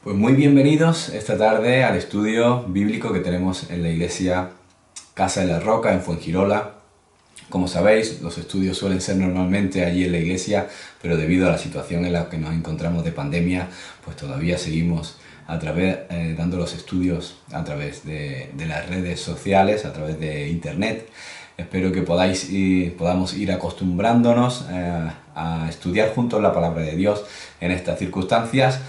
Pues muy bienvenidos esta tarde al estudio bíblico que tenemos en la iglesia Casa de la Roca en Fuengirola. Como sabéis, los estudios suelen ser normalmente allí en la iglesia, pero debido a la situación en la que nos encontramos de pandemia, pues todavía seguimos dando los estudios a través de las redes sociales, a través de internet. Espero que podamos ir acostumbrándonos a estudiar juntos la palabra de Dios en estas circunstancias,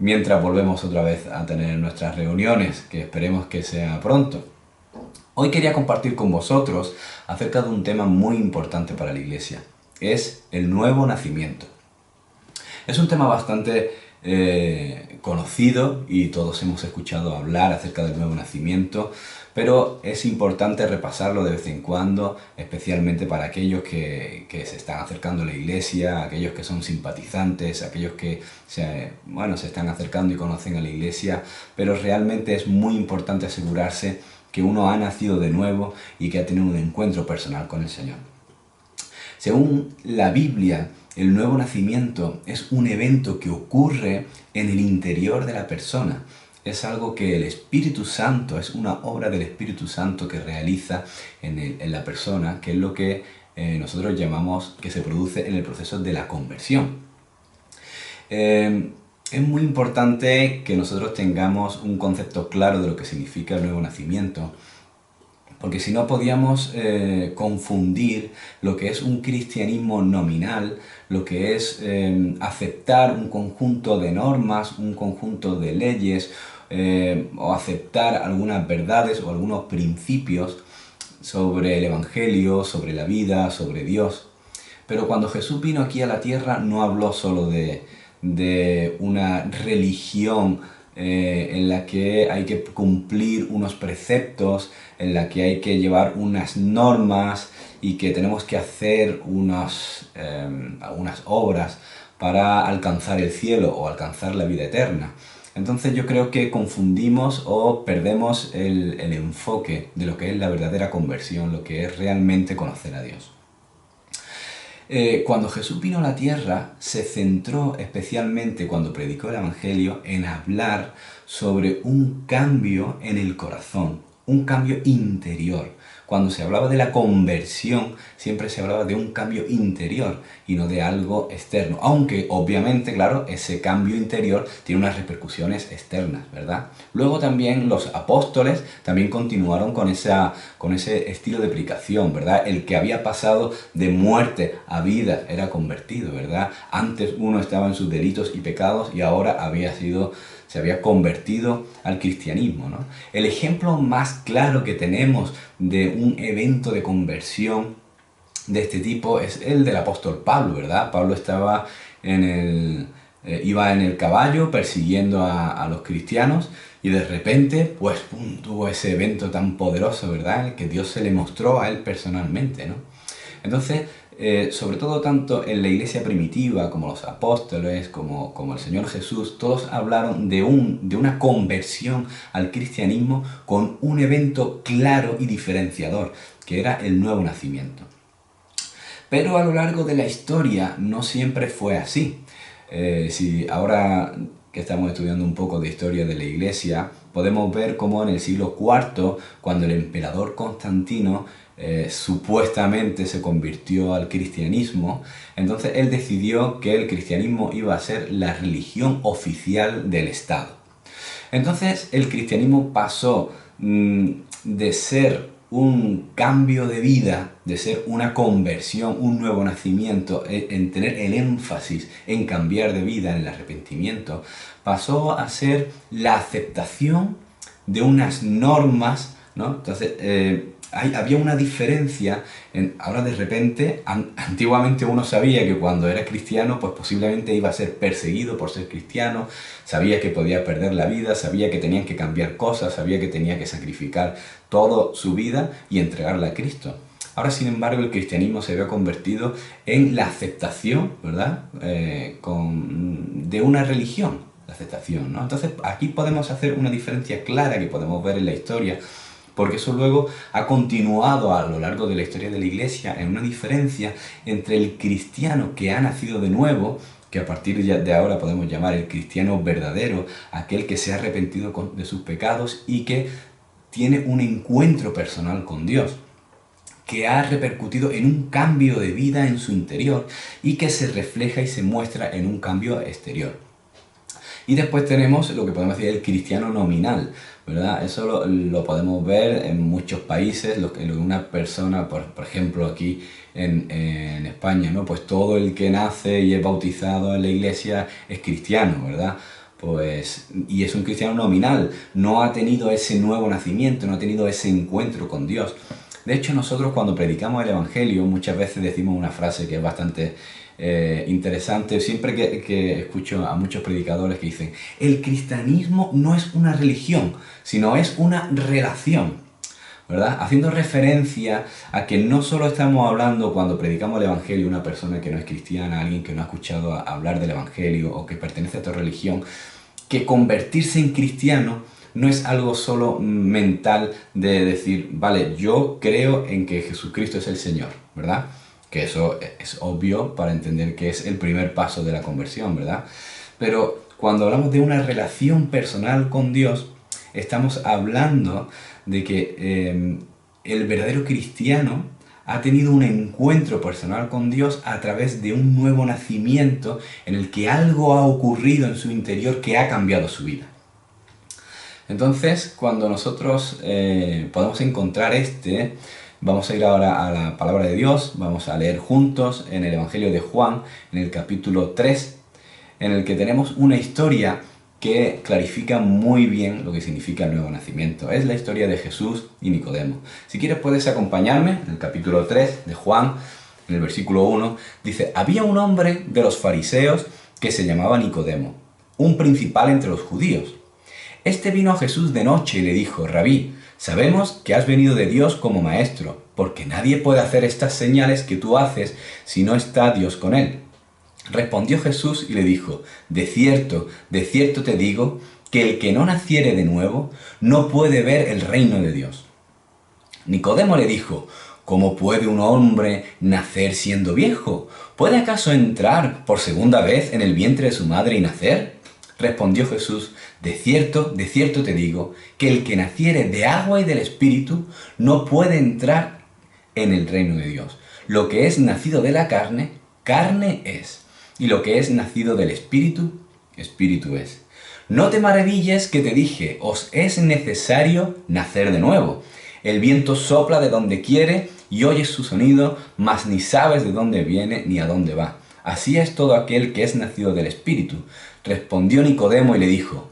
mientras volvemos otra vez a tener nuestras reuniones, que esperemos que sea pronto. Hoy quería compartir con vosotros acerca de un tema muy importante para la iglesia. Es el nuevo nacimiento. Es un tema bastante conocido y todos hemos escuchado hablar acerca del nuevo nacimiento, pero es importante repasarlo de vez en cuando, especialmente para aquellos que se están acercando a la iglesia, aquellos que son simpatizantes, aquellos que se están acercando y conocen a la iglesia, pero realmente es muy importante asegurarse que uno ha nacido de nuevo y que ha tenido un encuentro personal con el Señor. Según la Biblia, el nuevo nacimiento es un evento que ocurre en el interior de la persona. Es algo que el Espíritu Santo, es una obra del Espíritu Santo que realiza en la persona, que es lo que nosotros llamamos que se produce en el proceso de la conversión. Es muy importante que nosotros tengamos un concepto claro de lo que significa el nuevo nacimiento, porque si no podíamos confundir lo que es un cristianismo nominal, lo que es aceptar un conjunto de normas, un conjunto de leyes, o aceptar algunas verdades o algunos principios sobre el Evangelio, sobre la vida, sobre Dios. Pero cuando Jesús vino aquí a la tierra no habló solo de una religión en la que hay que cumplir unos preceptos, en la que hay que llevar unas normas y que tenemos que hacer unas obras para alcanzar el cielo o alcanzar la vida eterna. Entonces yo creo que confundimos o perdemos el enfoque de lo que es la verdadera conversión, lo que es realmente conocer a Dios. Cuando Jesús vino a la tierra, se centró especialmente cuando predicó el Evangelio en hablar sobre un cambio en el corazón, un cambio interior. Cuando se hablaba de la conversión, siempre se hablaba de un cambio interior y no de algo externo. Aunque, obviamente, claro, ese cambio interior tiene unas repercusiones externas, ¿verdad? Luego también los apóstoles también continuaron con ese estilo de predicación, ¿verdad? El que había pasado de muerte a vida era convertido, ¿verdad? Antes uno estaba en sus delitos y pecados y ahora se había convertido al cristianismo, ¿no? El ejemplo más claro que tenemos de un evento de conversión de este tipo es el del apóstol Pablo, ¿verdad? Pablo iba en el caballo persiguiendo a los cristianos y de repente, pues, tuvo ese evento tan poderoso, ¿verdad? En el que Dios se le mostró a él personalmente, ¿no? Entonces, sobre todo tanto en la iglesia primitiva como los apóstoles, como el Señor Jesús, todos hablaron de una conversión al cristianismo con un evento claro y diferenciador, que era el nuevo nacimiento. Pero a lo largo de la historia no siempre fue así. Si ahora que estamos estudiando un poco de historia de la iglesia, podemos ver cómo en el siglo IV, cuando el emperador Constantino supuestamente se convirtió al cristianismo, entonces él decidió que el cristianismo iba a ser la religión oficial del Estado. Entonces el cristianismo pasó de ser un cambio de vida, de ser una conversión, un nuevo nacimiento, en tener el énfasis en cambiar de vida, en el arrepentimiento, pasó a ser la aceptación de unas normas, ¿no? Entonces, había una diferencia. Ahora de repente, antiguamente uno sabía que cuando era cristiano, pues posiblemente iba a ser perseguido por ser cristiano, sabía que podía perder la vida, sabía que tenían que cambiar cosas, sabía que tenía que sacrificar toda su vida y entregarla a Cristo. Ahora, sin embargo, el cristianismo se había convertido en la aceptación, ¿verdad? De una religión, la aceptación, ¿no? Entonces, aquí podemos hacer una diferencia clara que podemos ver en la historia, porque eso luego ha continuado a lo largo de la historia de la Iglesia en una diferencia entre el cristiano que ha nacido de nuevo que a partir de ahora podemos llamar el cristiano verdadero, aquel que se ha arrepentido de sus pecados y que tiene un encuentro personal con Dios, que ha repercutido en un cambio de vida en su interior y que se refleja y se muestra en un cambio exterior. Y después tenemos lo que podemos decir el cristiano nominal, ¿verdad? Eso lo podemos ver en muchos países, lo que una persona, por ejemplo aquí en España, ¿no? Pues todo el que nace y es bautizado en la iglesia es cristiano, ¿verdad? Pues, y es un cristiano nominal, no ha tenido ese nuevo nacimiento, no ha tenido ese encuentro con Dios. De hecho, nosotros cuando predicamos el Evangelio muchas veces decimos una frase que es bastante interesante, siempre que escucho a muchos predicadores que dicen el cristianismo no es una religión, sino es una relación, ¿verdad? Haciendo referencia a que no solo estamos hablando cuando predicamos el Evangelio una persona que no es cristiana, alguien que no ha escuchado hablar del Evangelio o que pertenece a otra religión, que convertirse en cristiano no es algo solo mental de decir, vale, yo creo en que Jesucristo es el Señor, ¿verdad? Que eso es obvio para entender que es el primer paso de la conversión, ¿verdad? Pero cuando hablamos de una relación personal con Dios, estamos hablando de que el verdadero cristiano ha tenido un encuentro personal con Dios a través de un nuevo nacimiento en el que algo ha ocurrido en su interior que ha cambiado su vida. Entonces, cuando nosotros podemos encontrar vamos a ir ahora a la palabra de Dios, vamos a leer juntos en el Evangelio de Juan, en el capítulo 3, en el que tenemos una historia que clarifica muy bien lo que significa el nuevo nacimiento. Es la historia de Jesús y Nicodemo. Si quieres puedes acompañarme en el capítulo 3 de Juan, en el versículo 1, dice: había un hombre de los fariseos que se llamaba Nicodemo, un principal entre los judíos. Este vino a Jesús de noche y le dijo: Rabí, sabemos que has venido de Dios como maestro, porque nadie puede hacer estas señales que tú haces si no está Dios con él. Respondió Jesús y le dijo: de cierto te digo, que el que no naciere de nuevo no puede ver el reino de Dios. Nicodemo le dijo: ¿cómo puede un hombre nacer siendo viejo? ¿Puede acaso entrar por segunda vez en el vientre de su madre y nacer? Respondió Jesús: de cierto te digo, que el que naciere de agua y del Espíritu no puede entrar en el reino de Dios. Lo que es nacido de la carne, carne es, y lo que es nacido del Espíritu, Espíritu es. No te maravilles que te dije: os es necesario nacer de nuevo. El viento sopla de donde quiere y oyes su sonido, mas ni sabes de dónde viene ni a dónde va. Así es todo aquel que es nacido del Espíritu. Respondió Nicodemo y le dijo: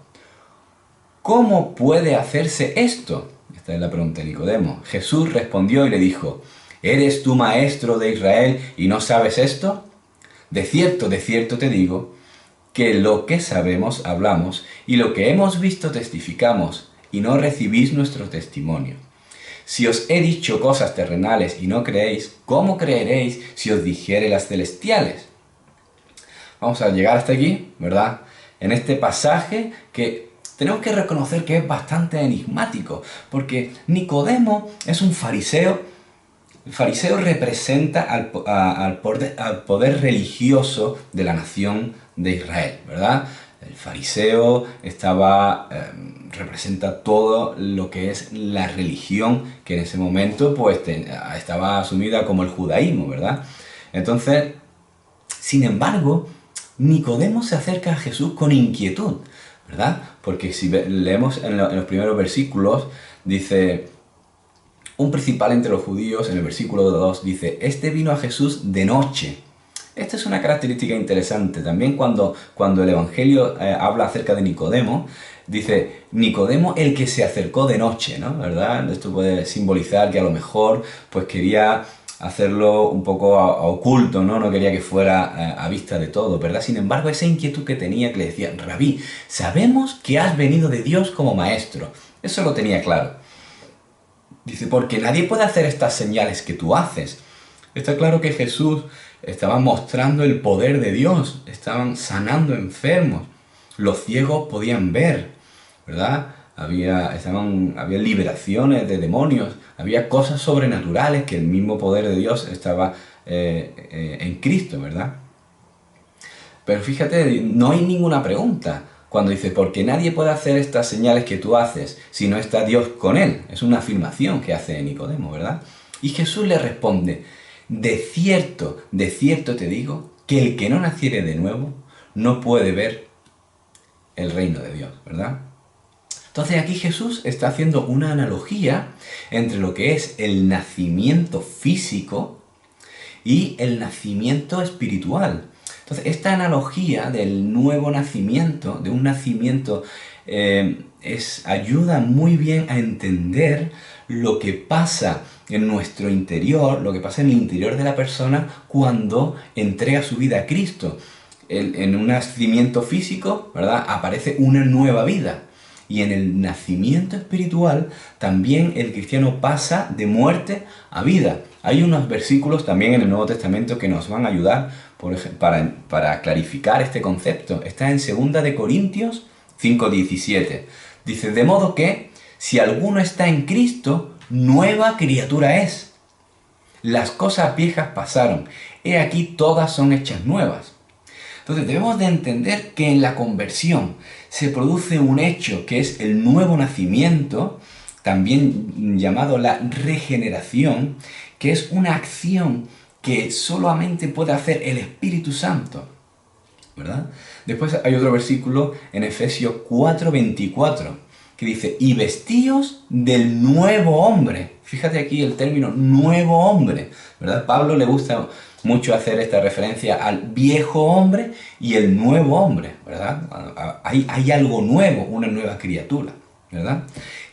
¿cómo puede hacerse esto? Esta es la pregunta de Nicodemo. Jesús respondió y le dijo: ¿eres tú maestro de Israel y no sabes esto? De cierto te digo, que lo que sabemos hablamos y lo que hemos visto testificamos, y no recibís nuestro testimonio. Si os he dicho cosas terrenales y no creéis, ¿cómo creeréis si os dijere las celestiales? Vamos a llegar hasta aquí, ¿verdad? En este pasaje que tenemos que reconocer que es bastante enigmático, porque Nicodemo es un fariseo. El fariseo representa al poder religioso de la nación de Israel, ¿verdad? El fariseo representa todo lo que es la religión que en ese momento pues, estaba asumida como el judaísmo, ¿verdad? Entonces, sin embargo, Nicodemo se acerca a Jesús con inquietud, ¿verdad? Porque si leemos en los primeros versículos, dice: un principal entre los judíos, en el versículo 2, dice: este vino a Jesús de noche. Esta es una característica interesante. También cuando el Evangelio habla acerca de Nicodemo, dice: Nicodemo el que se acercó de noche, ¿no? ¿Verdad? Esto puede simbolizar que a lo mejor pues quería hacerlo un poco a oculto, ¿no? No quería que fuera a vista de todo, ¿verdad? Sin embargo, esa inquietud que tenía, que le decía: Rabí, sabemos que has venido de Dios como maestro. Eso lo tenía claro. Dice: porque nadie puede hacer estas señales que tú haces. Está claro que Jesús estaba mostrando el poder de Dios, estaban sanando enfermos, los ciegos podían ver, ¿verdad? Había liberaciones de demonios, había cosas sobrenaturales que el mismo poder de Dios estaba en Cristo, ¿verdad? Pero fíjate, no hay ninguna pregunta cuando dice, porque nadie puede hacer estas señales que tú haces si no está Dios con él. Es una afirmación que hace Nicodemo, ¿verdad? Y Jesús le responde, de cierto te digo, que el que no naciere de nuevo no puede ver el reino de Dios, ¿verdad? Entonces aquí Jesús está haciendo una analogía entre lo que es el nacimiento físico y el nacimiento espiritual. Entonces, esta analogía del nuevo nacimiento, de un nacimiento, ayuda muy bien a entender lo que pasa en nuestro interior, lo que pasa en el interior de la persona cuando entrega su vida a Cristo. En un nacimiento físico, ¿verdad?, aparece una nueva vida. Y en el nacimiento espiritual también el cristiano pasa de muerte a vida. Hay unos versículos también en el Nuevo Testamento que nos van a ayudar para clarificar este concepto. Está en 2 de Corintios 5:17. Dice, de modo que si alguno está en Cristo, nueva criatura es. Las cosas viejas pasaron, he aquí todas son hechas nuevas. Entonces debemos de entender que en la conversión se produce un hecho que es el nuevo nacimiento, también llamado la regeneración, que es una acción que solamente puede hacer el Espíritu Santo, ¿verdad? Después hay otro versículo en Efesios 4:24 que dice, y vestíos del nuevo hombre. Fíjate aquí el término nuevo hombre, ¿verdad? Pablo le gusta mucho hacer esta referencia al viejo hombre y el nuevo hombre, ¿verdad? Hay algo nuevo, una nueva criatura, ¿verdad?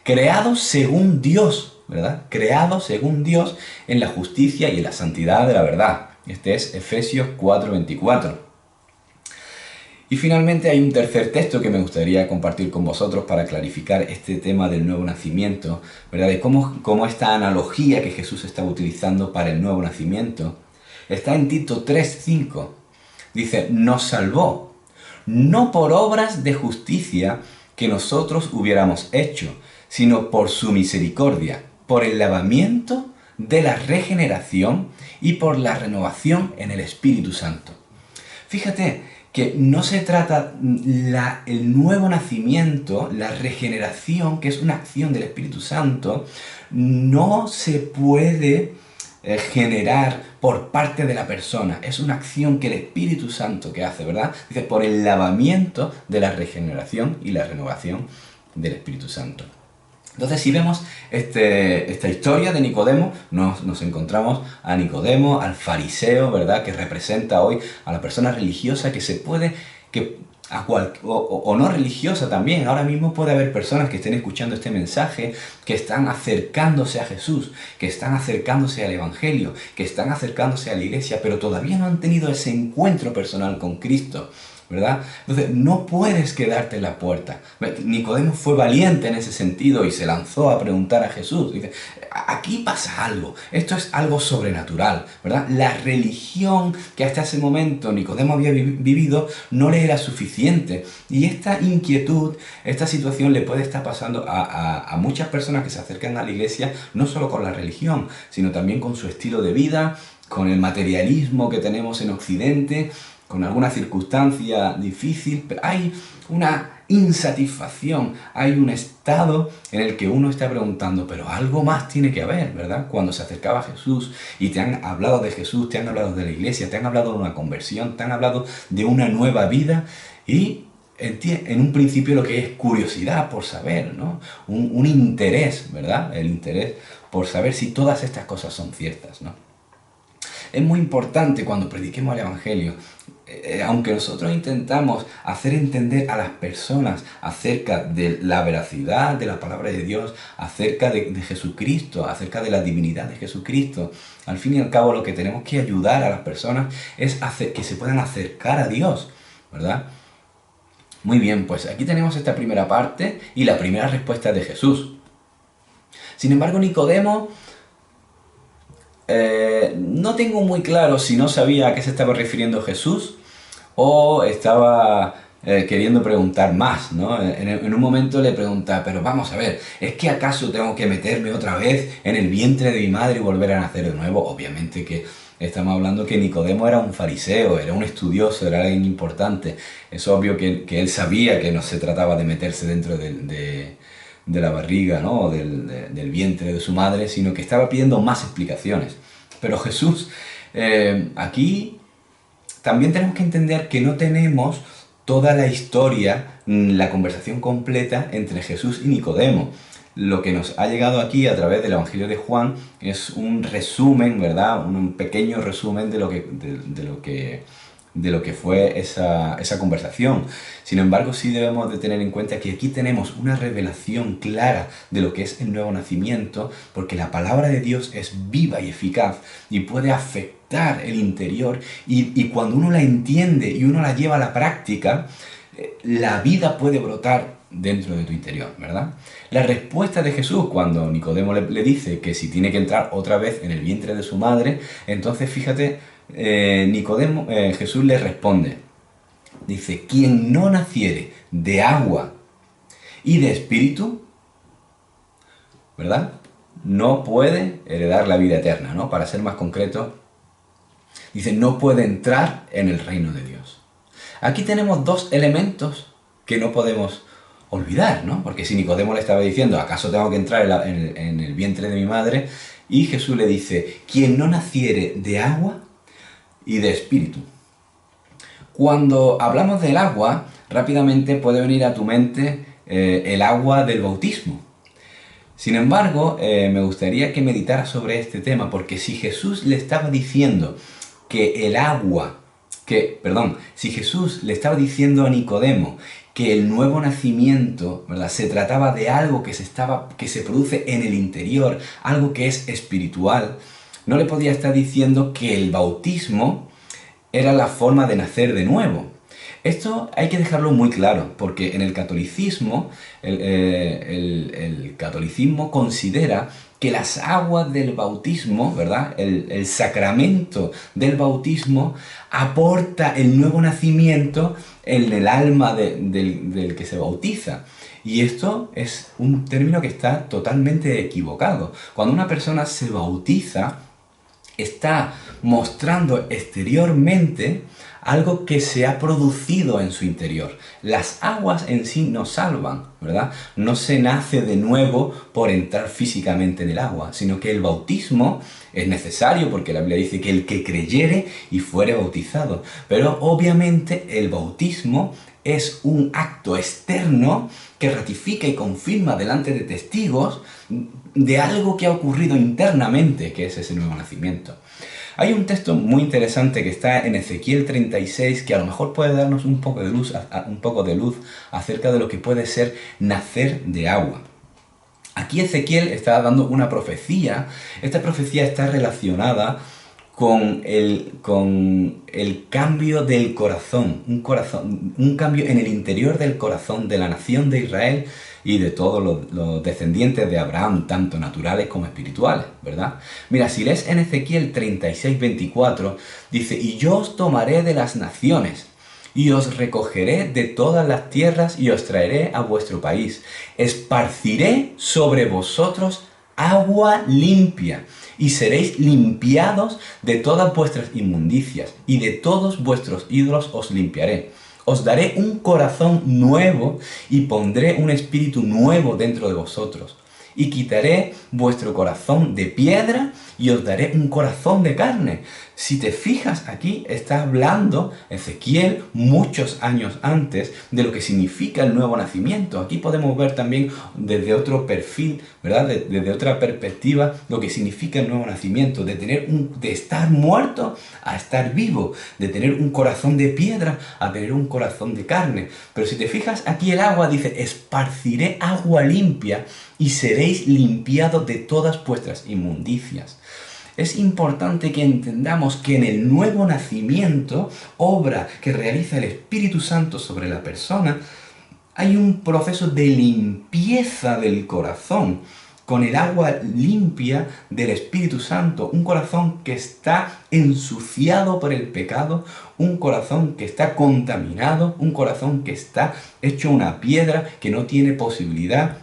Creado según Dios, ¿verdad? Creado según Dios en la justicia y en la santidad de la verdad. Este es Efesios 4:24. Y finalmente hay un tercer texto que me gustaría compartir con vosotros para clarificar este tema del nuevo nacimiento, ¿verdad? De cómo esta analogía que Jesús está utilizando para el nuevo nacimiento está en Tito 3:5. Dice, nos salvó, no por obras de justicia que nosotros hubiéramos hecho, sino por su misericordia, por el lavamiento de la regeneración y por la renovación en el Espíritu Santo. Fíjate que no se trata el nuevo nacimiento, la regeneración, que es una acción del Espíritu Santo, no se puede generar por parte de la persona. Es una acción que el Espíritu Santo que hace, ¿verdad? Dice, por el lavamiento de la regeneración y la renovación del Espíritu Santo. Entonces, si vemos esta historia de Nicodemo, nos encontramos a Nicodemo, al fariseo, ¿verdad?, que representa hoy a la persona religiosa o no religiosa también. Ahora mismo puede haber personas que estén escuchando este mensaje, que están acercándose a Jesús, que están acercándose al Evangelio, que están acercándose a la iglesia, pero todavía no han tenido ese encuentro personal con Cristo, ¿verdad? Entonces no puedes quedarte en la puerta. Nicodemo fue valiente en ese sentido y se lanzó a preguntar a Jesús. Dice, aquí pasa algo, esto es algo sobrenatural, ¿verdad? La religión que hasta ese momento Nicodemo había vivido no le era suficiente. Y esta inquietud, esta situación le puede estar pasando a muchas personas que se acercan a la iglesia, no solo con la religión, sino también con su estilo de vida, con el materialismo que tenemos en Occidente, con alguna circunstancia difícil, pero hay una insatisfacción, hay un estado en el que uno está preguntando, pero algo más tiene que haber, ¿verdad? Cuando se acercaba a Jesús y te han hablado de Jesús, te han hablado de la iglesia, te han hablado de una conversión, te han hablado de una nueva vida y en un principio lo que es curiosidad por saber, ¿no? Un interés, ¿verdad? El interés por saber si todas estas cosas son ciertas, ¿no? Es muy importante cuando prediquemos el Evangelio, aunque nosotros intentamos hacer entender a las personas acerca de la veracidad de la palabra de Dios, acerca de Jesucristo, acerca de la divinidad de Jesucristo, al fin y al cabo lo que tenemos que ayudar a las personas es hacer que se puedan acercar a Dios, ¿verdad? Muy bien, pues aquí tenemos esta primera parte y la primera respuesta de Jesús. Sin embargo, Nicodemo no tengo muy claro si no sabía a qué se estaba refiriendo Jesús o estaba queriendo preguntar más, ¿no? En un momento le pregunta, pero vamos a ver, ¿es que acaso tengo que meterme otra vez en el vientre de mi madre y volver a nacer de nuevo? Obviamente que Estamos hablando que Nicodemo era un fariseo, era un estudioso, era alguien importante. Es obvio que él sabía que no se trataba de meterse dentro de la barriga, ¿no? O del vientre de su madre, sino que estaba pidiendo más explicaciones. Pero Jesús, aquí también tenemos que entender que no tenemos toda la historia, la conversación completa entre Jesús y Nicodemo. Lo que nos ha llegado aquí a través del Evangelio de Juan es un resumen, ¿verdad? Un pequeño resumen de lo que fue esa conversación. Sin embargo, sí debemos de tener en cuenta que aquí tenemos una revelación clara de lo que es el nuevo nacimiento, porque la palabra de Dios es viva y eficaz y puede afectar el interior, y cuando uno la entiende y uno la lleva a la práctica, la vida puede brotar dentro de tu interior, ¿verdad? La respuesta de Jesús cuando Nicodemo le dice que si tiene que entrar otra vez en el vientre de su madre, entonces fíjate, Jesús le responde, dice, quien no naciere de agua y de espíritu, ¿verdad? No puede heredar la vida eterna, ¿no? Para ser más concreto, dice, no puede entrar en el reino de Dios. Aquí tenemos dos elementos que no podemos olvidar, ¿no? Porque si Nicodemo le estaba diciendo, ¿acaso tengo que entrar en el vientre de mi madre? Y Jesús le dice, quien no naciere de agua y de espíritu. Cuando hablamos del agua, rápidamente puede venir a tu mente el agua del bautismo. Sin embargo, me gustaría que meditaras sobre este tema, porque si Jesús le estaba diciendo que si Jesús le estaba diciendo a Nicodemo que el nuevo nacimiento, ¿verdad?, se trataba de algo que se produce en el interior, algo que es espiritual, no le podía estar diciendo que el bautismo era la forma de nacer de nuevo. Esto hay que dejarlo muy claro, porque en el catolicismo, el catolicismo considera que las aguas del bautismo, ¿verdad?, el sacramento del bautismo aporta el nuevo nacimiento en el alma del que se bautiza. Y esto es un término que está totalmente equivocado. Cuando una persona se bautiza, está mostrando exteriormente algo que se ha producido en su interior. Las aguas en sí no salvan, ¿verdad? No se nace de nuevo por entrar físicamente en el agua, sino que el bautismo es necesario porque la Biblia dice que el que creyere y fuere bautizado. Pero obviamente el bautismo es un acto externo que ratifica y confirma delante de testigos de algo que ha ocurrido internamente, que es ese nuevo nacimiento. Hay un texto muy interesante que está en Ezequiel 36 que a lo mejor puede darnos un poco de luz acerca de lo que puede ser nacer de agua. Aquí Ezequiel está dando una profecía. Esta profecía está relacionada con el cambio del corazón, un cambio en el interior del corazón de la nación de Israel y de todos los descendientes de Abraham, tanto naturales como espirituales, ¿verdad? Mira, si lees en Ezequiel 36, 24, dice, y yo os tomaré de las naciones, y os recogeré de todas las tierras, y os traeré a vuestro país. Esparciré sobre vosotros agua limpia, y seréis limpiados de todas vuestras inmundicias, y de todos vuestros ídolos os limpiaré. Os daré un corazón nuevo y pondré un espíritu nuevo dentro de vosotros. Y quitaré vuestro corazón de piedra y os daré un corazón de carne. Si te fijas, aquí está hablando Ezequiel muchos años antes de lo que significa el nuevo nacimiento. Aquí podemos ver también desde otro perfil, ¿verdad? Desde otra perspectiva, lo que significa el nuevo nacimiento, de estar muerto a estar vivo, de tener un corazón de piedra a tener un corazón de carne. Pero si te fijas, aquí el agua dice, esparciré agua limpia y seréis limpiados de todas vuestras inmundicias. Es importante que entendamos que en el nuevo nacimiento, obra que realiza el Espíritu Santo sobre la persona, hay un proceso de limpieza del corazón, con el agua limpia del Espíritu Santo, un corazón que está ensuciado por el pecado, un corazón que está contaminado, un corazón que está hecho una piedra, que no tiene posibilidad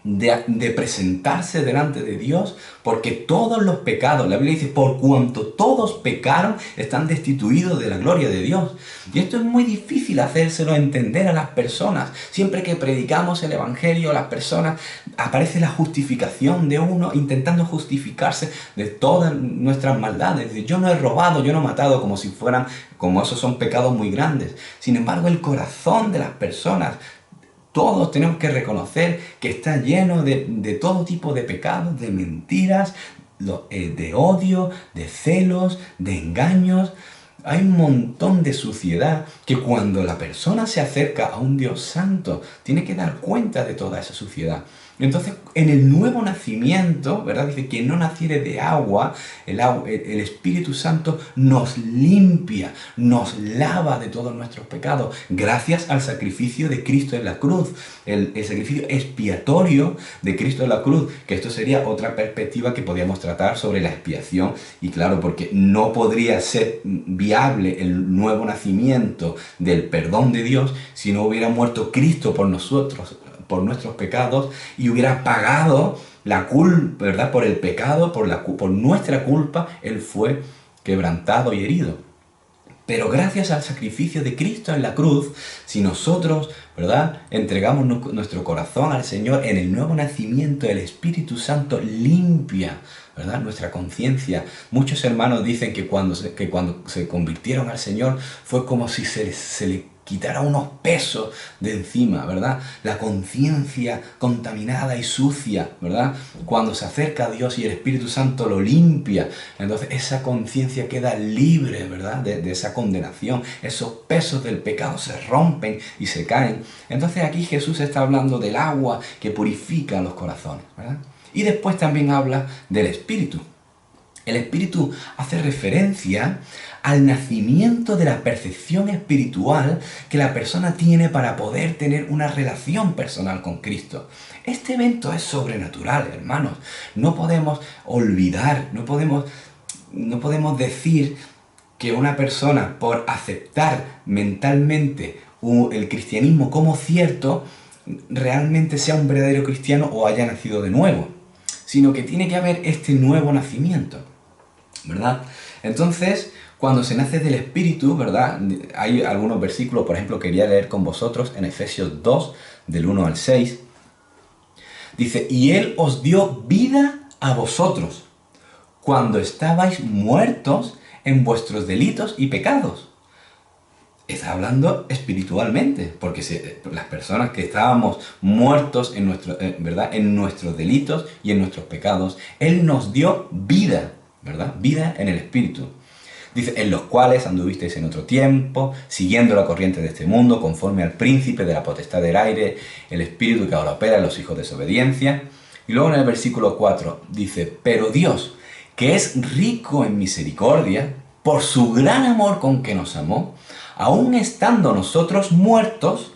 de presentarse delante de Dios, porque todos los pecados, la Biblia dice, por cuanto todos pecaron, están destituidos de la gloria de Dios. Y esto es muy difícil hacérselo entender a las personas. Siempre que predicamos el Evangelio a las personas, aparece la justificación de uno intentando justificarse de todas nuestras maldades. Yo no he robado, yo no he matado, como esos son pecados muy grandes. Sin embargo, el corazón de las personas, todos tenemos que reconocer que está lleno de todo tipo de pecados, de mentiras, de odio, de celos, de engaños. Hay un montón de suciedad que cuando la persona se acerca a un Dios santo, tiene que dar cuenta de toda esa suciedad. Entonces, en el nuevo nacimiento, ¿verdad? Dice, quien no naciere de agua, el Espíritu Santo nos limpia, nos lava de todos nuestros pecados, gracias al sacrificio de Cristo en la cruz, el sacrificio expiatorio de Cristo en la cruz, que esto sería otra perspectiva que podríamos tratar sobre la expiación, y claro, porque no podría ser viable el nuevo nacimiento del perdón de Dios si no hubiera muerto Cristo por nosotros, por nuestros pecados, y hubiera pagado la culpa, ¿verdad? Por el pecado, por nuestra culpa, Él fue quebrantado y herido. Pero gracias al sacrificio de Cristo en la cruz, si nosotros, ¿verdad?, entregamos nuestro corazón al Señor, en el nuevo nacimiento el Espíritu Santo limpia, ¿verdad?, nuestra conciencia. Muchos hermanos dicen que cuando se convirtieron al Señor fue como si se le quitara unos pesos de encima, ¿verdad? La conciencia contaminada y sucia, ¿verdad? Cuando se acerca a Dios y el Espíritu Santo lo limpia, entonces esa conciencia queda libre, ¿verdad? De esa condenación. Esos pesos del pecado se rompen y se caen. Entonces aquí Jesús está hablando del agua que purifica los corazones, ¿verdad? Y después también habla del Espíritu. El Espíritu hace referencia al nacimiento de la percepción espiritual que la persona tiene para poder tener una relación personal con Cristo. Este evento es sobrenatural, hermanos. No podemos olvidar, no podemos decir que una persona, por aceptar mentalmente el cristianismo como cierto, realmente sea un verdadero cristiano o haya nacido de nuevo, sino que tiene que haber este nuevo nacimiento, ¿verdad? Entonces, cuando se nace del Espíritu, ¿verdad? Hay algunos versículos, por ejemplo, quería leer con vosotros en Efesios 2, del 1 al 6. Dice, y Él os dio vida a vosotros, cuando estabais muertos en vuestros delitos y pecados. Está hablando espiritualmente, porque las personas que estábamos muertos ¿verdad?, en nuestros delitos y en nuestros pecados, Él nos dio vida, ¿verdad? Vida en el Espíritu. Dice, en los cuales anduvisteis en otro tiempo, siguiendo la corriente de este mundo, conforme al príncipe de la potestad del aire, el espíritu que ahora opera en los hijos de desobediencia. Y luego en el versículo 4 dice, pero Dios, que es rico en misericordia, por su gran amor con que nos amó, aun estando nosotros muertos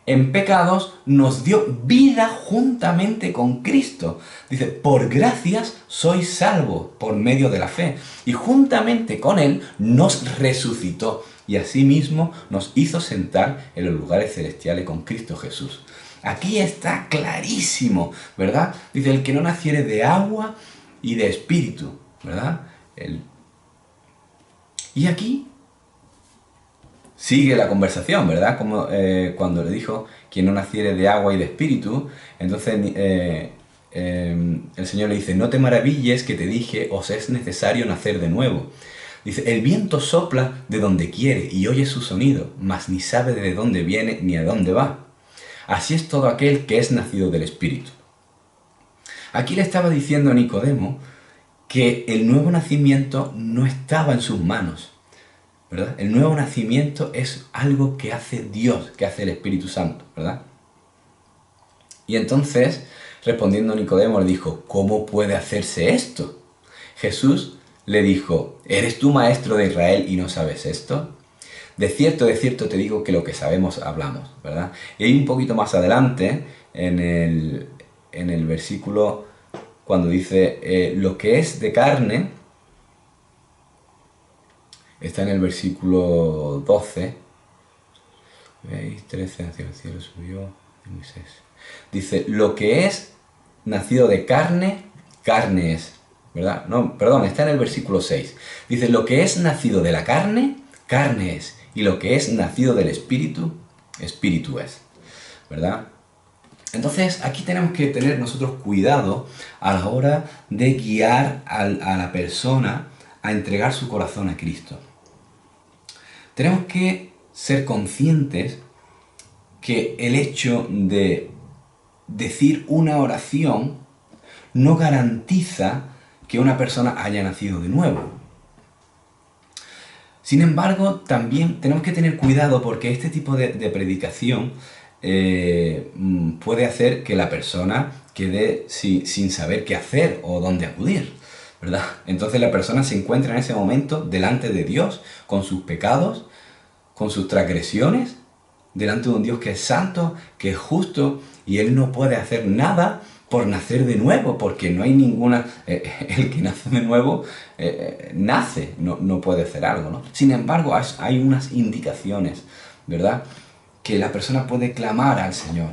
en pecados, nos dio vida juntamente con Cristo. Dice, por gracias sois salvos por medio de la fe. Y juntamente con Él nos resucitó y asimismo nos hizo sentar en los lugares celestiales con Cristo Jesús. Aquí está clarísimo, ¿verdad? Dice, el que no naciere de agua y de espíritu, ¿verdad? Y aquí sigue la conversación, ¿verdad? Como cuando le dijo, quien no naciere de agua y de espíritu, entonces el Señor le dice, no te maravilles que te dije, os es necesario nacer de nuevo. Dice, el viento sopla de donde quiere y oye su sonido, mas ni sabe de dónde viene ni a dónde va. Así es todo aquel que es nacido del Espíritu. Aquí le estaba diciendo a Nicodemo que el nuevo nacimiento no estaba en sus manos, ¿verdad? El nuevo nacimiento es algo que hace Dios, que hace el Espíritu Santo, ¿verdad? Y entonces, respondiendo Nicodemo, le dijo, ¿cómo puede hacerse esto? Jesús le dijo, ¿eres tú maestro de Israel y no sabes esto? De cierto te digo que lo que sabemos hablamos, ¿verdad? Y ahí un poquito más adelante, en el versículo, cuando dice, lo que es de carne, está en el versículo 12. ¿Veis? 13 hacia el cielo subió. Dice, lo que es nacido de carne, carne es. ¿Verdad? No, perdón, está en el versículo 6. Dice, lo que es nacido de la carne, carne es. Y lo que es nacido del espíritu, espíritu es. ¿Verdad? Entonces, aquí tenemos que tener nosotros cuidado a la hora de guiar a la persona a entregar su corazón a Cristo. Tenemos que ser conscientes que el hecho de decir una oración no garantiza que una persona haya nacido de nuevo. Sin embargo, también tenemos que tener cuidado porque este tipo de predicación puede hacer que la persona quede sin saber qué hacer o dónde acudir, ¿verdad? Entonces la persona se encuentra en ese momento delante de Dios con sus pecados, con sus transgresiones, delante de un Dios que es santo, que es justo, y Él no puede hacer nada por nacer de nuevo, porque no hay ninguna... el que nace de nuevo nace, no puede hacer algo, ¿no? Sin embargo, hay unas indicaciones, ¿verdad?, que la persona puede clamar al Señor.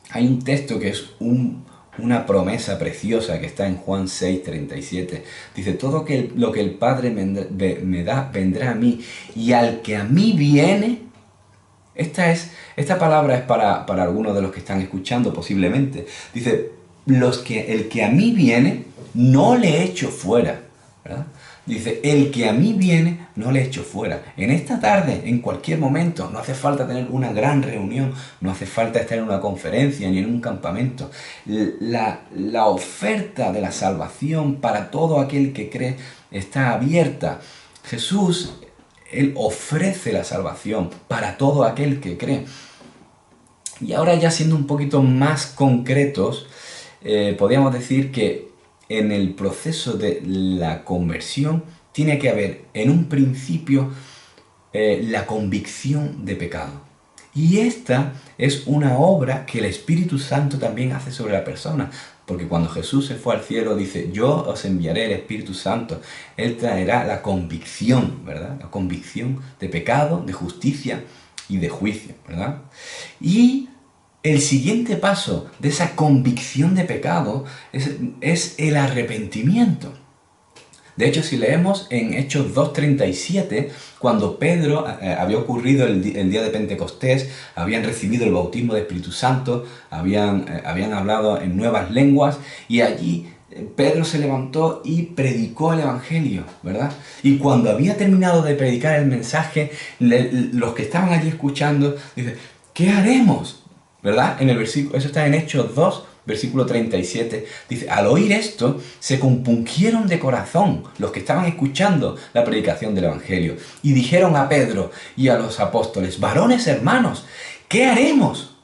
Hay un texto que es una promesa preciosa que está en Juan 6:37. Dice, todo lo que el Padre me da vendrá a mí, y al que a mí viene... Esta palabra es para algunos de los que están escuchando posiblemente. Dice, el que a mí viene, no le echo fuera, ¿verdad? Dice, el que a mí viene, no le echo fuera. En esta tarde, en cualquier momento, no hace falta tener una gran reunión, no hace falta estar en una conferencia ni en un campamento. La oferta de la salvación para todo aquel que cree está abierta. Jesús, Él ofrece la salvación para todo aquel que cree. Y ahora ya siendo un poquito más concretos, podríamos decir que en el proceso de la conversión tiene que haber en un principio la convicción de pecado. Y esta es una obra que el Espíritu Santo también hace sobre la persona. Porque cuando Jesús se fue al cielo dice, yo os enviaré el Espíritu Santo. Él traerá la convicción, ¿verdad? La convicción de pecado, de justicia y de juicio, ¿verdad? Y el siguiente paso de esa convicción de pecado es el arrepentimiento. De hecho, si leemos en Hechos 2:37, cuando Pedro había ocurrido el día de Pentecostés, habían recibido el bautismo del Espíritu Santo, habían hablado en nuevas lenguas, y allí Pedro se levantó y predicó el Evangelio, ¿verdad? Y cuando había terminado de predicar el mensaje, los que estaban allí escuchando, dicen, ¿qué haremos? ¿Verdad? En el versículo, eso está en Hechos 2, versículo 37. Dice, al oír esto, se compungieron de corazón los que estaban escuchando la predicación del Evangelio. Y dijeron a Pedro y a los apóstoles, varones hermanos, ¿qué haremos?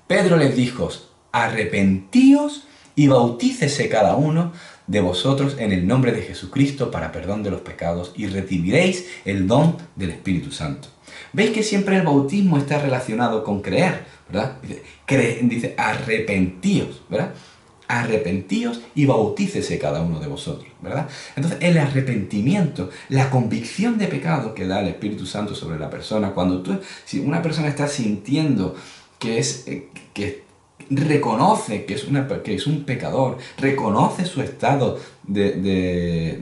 Pedro les dijo, arrepentíos y bautícese cada uno de vosotros en el nombre de Jesucristo para perdón de los pecados y recibiréis el don del Espíritu Santo. ¿Veis que siempre el bautismo está relacionado con creer? ¿Verdad? Dice arrepentíos, ¿verdad? Arrepentíos y bautícese cada uno de vosotros, ¿verdad? Entonces, el arrepentimiento, la convicción de pecado que da el Espíritu Santo sobre la persona, si una persona está sintiendo que reconoce que es un pecador, reconoce su estado de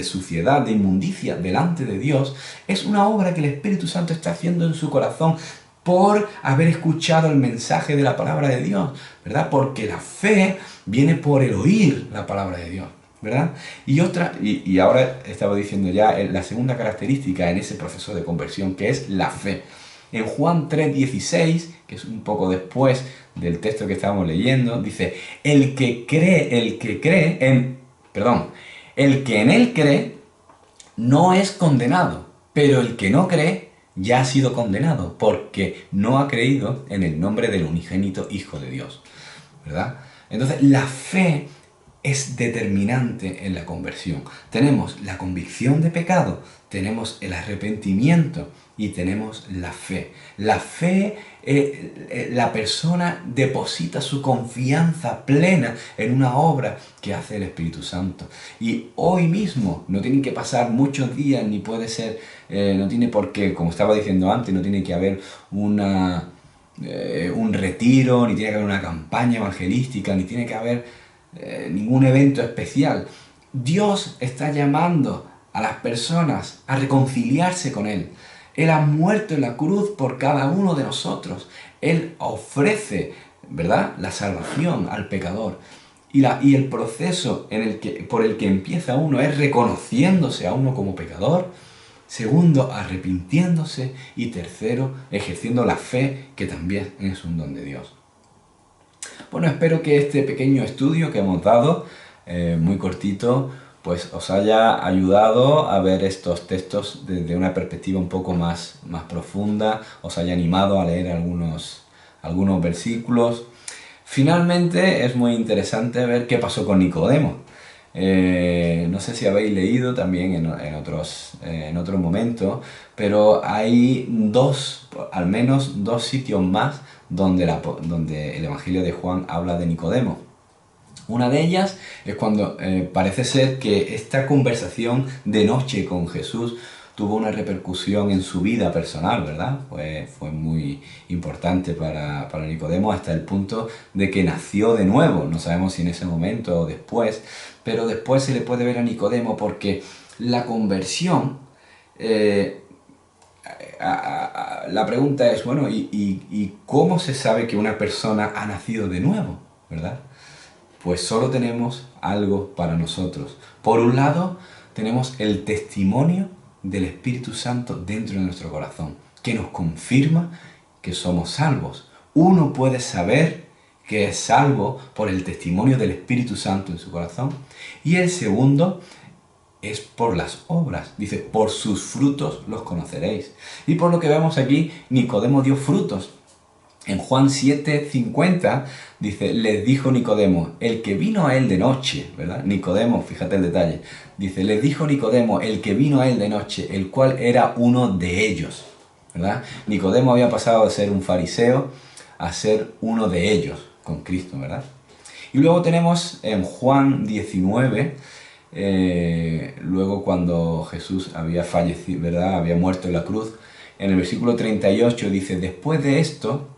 suciedad, de inmundicia delante de Dios, es una obra que el Espíritu Santo está haciendo en su corazón por haber escuchado el mensaje de la palabra de Dios, ¿verdad? Porque la fe viene por el oír la palabra de Dios, ¿verdad? Y ahora estaba diciendo ya la segunda característica en ese proceso de conversión, que es la fe. En Juan 3:16, que es un poco después del texto que estábamos leyendo, dice, el que en él cree no es condenado, pero el que no cree ya ha sido condenado porque no ha creído en el nombre del unigénito Hijo de Dios, ¿verdad? Entonces la fe es determinante en la conversión. Tenemos la convicción de pecado, tenemos el arrepentimiento y tenemos la fe. La fe, la persona deposita su confianza plena en una obra que hace el Espíritu Santo. Y hoy mismo, no tienen que pasar muchos días, ni puede ser, no tiene por qué, como estaba diciendo antes, no tiene que haber un retiro, ni tiene que haber una campaña evangelística, ni tiene que haber ningún evento especial. Dios está llamando a las personas a reconciliarse con Él. Él ha muerto en la cruz por cada uno de nosotros. Él ofrece, ¿verdad?, la salvación al pecador. Y el proceso por el que empieza uno es reconociéndose a uno como pecador. Segundo, arrepintiéndose. Y tercero, ejerciendo la fe, que también es un don de Dios. Bueno, espero que este pequeño estudio que hemos dado, muy cortito, pues os haya ayudado a ver estos textos desde una perspectiva un poco más profunda, os haya animado a leer algunos versículos. Finalmente es muy interesante ver qué pasó con Nicodemo. No sé si habéis leído también en otro momento, pero hay al menos dos sitios más donde el Evangelio de Juan habla de Nicodemo. Una de ellas es cuando parece ser que esta conversación de noche con Jesús tuvo una repercusión en su vida personal, ¿verdad? Fue muy importante para Nicodemo hasta el punto de que nació de nuevo. No sabemos si en ese momento o después, pero después se le puede ver a Nicodemo porque la conversión... la pregunta es, bueno, ¿y cómo se sabe que una persona ha nacido de nuevo? ¿Verdad? Pues solo tenemos algo para nosotros. Por un lado, tenemos el testimonio del Espíritu Santo dentro de nuestro corazón, que nos confirma que somos salvos. Uno puede saber que es salvo por el testimonio del Espíritu Santo en su corazón. Y el segundo es por las obras. Dice, por sus frutos los conoceréis. Y por lo que vemos aquí, Nicodemo dio frutos. En Juan 7:50 dice, les dijo Nicodemo, el que vino a él de noche, ¿verdad? Nicodemo, fíjate el detalle. Dice, les dijo Nicodemo, el que vino a él de noche, el cual era uno de ellos, ¿verdad? Nicodemo había pasado de ser un fariseo a ser uno de ellos con Cristo, ¿verdad? Y luego tenemos en Juan 19, luego cuando Jesús había fallecido, ¿verdad? Había muerto en la cruz, en el versículo 38 dice, después de esto,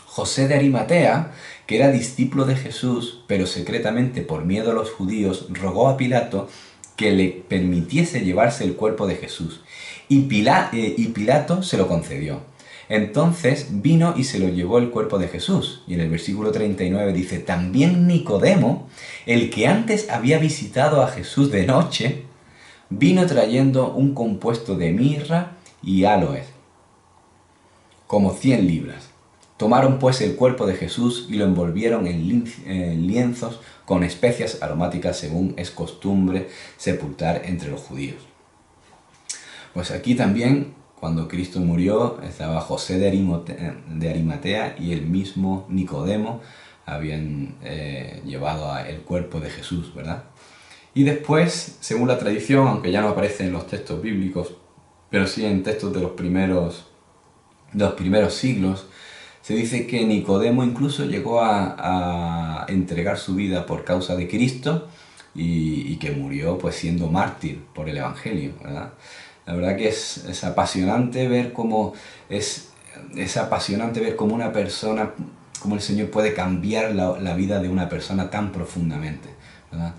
José de Arimatea, que era discípulo de Jesús, pero secretamente por miedo a los judíos, rogó a Pilato que le permitiese llevarse el cuerpo de Jesús. Y Pilato se lo concedió. Entonces vino y se lo llevó el cuerpo de Jesús. Y en el versículo 39 dice, también Nicodemo, el que antes había visitado a Jesús de noche, vino trayendo un compuesto de mirra y áloes, como 100 libras. Tomaron pues el cuerpo de Jesús y lo envolvieron en lienzos con especias aromáticas según es costumbre sepultar entre los judíos. Pues aquí también, cuando Cristo murió, estaba José de Arimatea y el mismo Nicodemo habían llevado el cuerpo de Jesús, ¿verdad? Y después, según la tradición, aunque ya no aparece en los textos bíblicos, pero sí en textos de los primeros siglos, se dice que Nicodemo incluso llegó a entregar su vida por causa de Cristo y que murió pues siendo mártir por el Evangelio, ¿verdad? La verdad que es apasionante ver cómo una persona, cómo el Señor puede cambiar la vida de una persona tan profundamente, ¿verdad?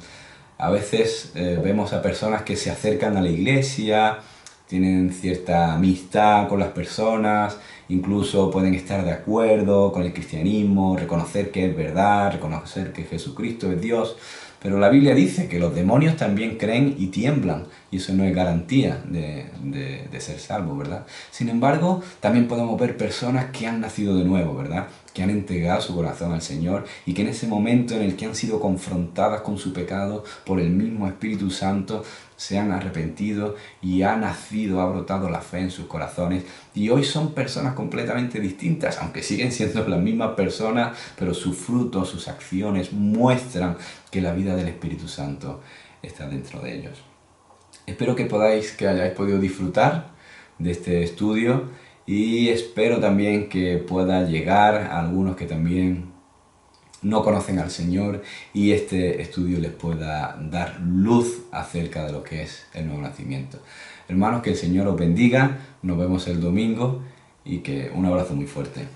A veces vemos a personas que se acercan a la iglesia, tienen cierta amistad con las personas, incluso pueden estar de acuerdo con el cristianismo, reconocer que es verdad, reconocer que Jesucristo es Dios, pero la Biblia dice que los demonios también creen y tiemblan, y eso no es garantía de ser salvo, ¿verdad? Sin embargo, también podemos ver personas que han nacido de nuevo, ¿verdad? Que han entregado su corazón al Señor y que en ese momento en el que han sido confrontadas con su pecado por el mismo Espíritu Santo, se han arrepentido y ha brotado la fe en sus corazones y hoy son personas completamente distintas, aunque siguen siendo las mismas personas, pero sus frutos, sus acciones muestran que la vida del Espíritu Santo está dentro de ellos. Espero que hayáis podido disfrutar de este estudio y espero también que pueda llegar a algunos que también no conocen al Señor y este estudio les pueda dar luz acerca de lo que es el nuevo nacimiento. Hermanos, que el Señor os bendiga, nos vemos el domingo y que un abrazo muy fuerte.